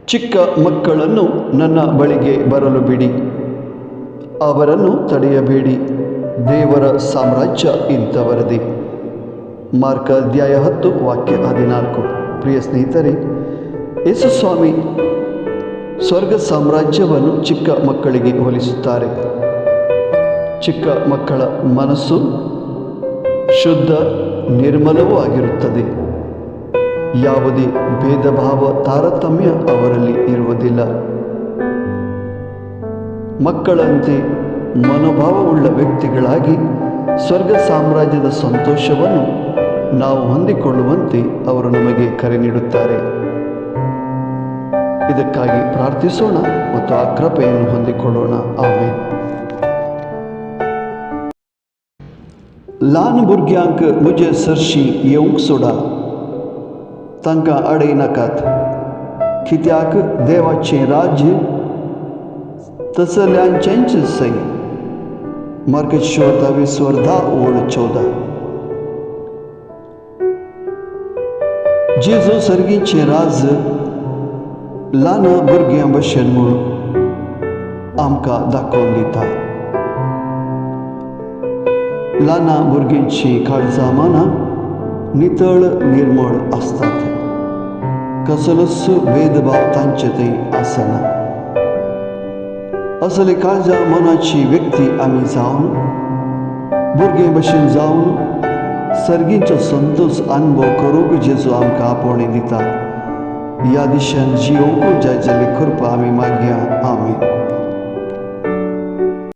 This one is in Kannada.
ಚಿಕ್ಕ ಮಕ್ಕಳನ್ನು ನನ್ನ ಬಳಿಗೆ ಬರಲು ಬಿಡಿ, ಅವರನ್ನು ತಡೆಯಬೇಡಿ, ದೇವರ ಸಾಮ್ರಾಜ್ಯ ಇಂಥವರದೇ. ಮಾರ್ಕ ಅಧ್ಯಾಯ 10 ವಾಕ್ಯ 14. ಪ್ರಿಯ ಸ್ನೇಹಿತರೆ, ಯೇಸು ಸ್ವಾಮಿ ಸ್ವರ್ಗ ಸಾಮ್ರಾಜ್ಯವನ್ನು ಚಿಕ್ಕ ಮಕ್ಕಳಿಗೆ ಹೋಲಿಸುತ್ತಾರೆ. ಚಿಕ್ಕ ಮಕ್ಕಳ ಮನಸ್ಸು ಶುದ್ಧ ನಿರ್ಮಲವೂ ಆಗಿರುತ್ತದೆ. ಯಾವುದೇ ಭೇದ ಭಾವ ತಾರತಮ್ಯ ಅವರಲ್ಲಿ ಇರುವುದಿಲ್ಲ. ಮಕ್ಕಳಂತೆ ಮನೋಭಾವವುಳ್ಳ ವ್ಯಕ್ತಿಗಳಾಗಿ ಸ್ವರ್ಗ ಸಾಮ್ರಾಜ್ಯದ ಸಂತೋಷವನ್ನು ನಾವು ಹೊಂದಿಕೊಳ್ಳುವಂತೆ ಅವರು ನಮಗೆ ಕರೆ ನೀಡುತ್ತಾರೆ. ಇದಕ್ಕಾಗಿ ಪ್ರಾರ್ಥಿಸೋಣ ಮತ್ತು ಆ ಕೃಪೆಯನ್ನು ಹೊಂದಿಕೊಳ್ಳೋಣ. ಆಮೆನ್. लहान भुरग्यांक म्हजे सरशी येवंक सोडा, तांकां आडय नाकात, कित्याक देवाचें राज्य तसल्यांचेंच सै. मार्क 10:14. जेजू सर्गीचें राज ल्हान भुरग्यां भशेन म्हूण आमकां दाखोवन दिता. ल्हान भुरग्यांची काळजां मनां नितळ निर्मळ आसतात. कसलोच भेदभाव तांचे थंय आसना. असले काळजां मनाची व्यक्ती आमी जावन, भुरगे भशेन जावन सर्गीचो संतोष अनुभव करूंक जेजू आमकां आपोवणें दिता. ह्या दिशान जियोंक जाय जाल्यार कृपा आमी मागया. आमेन.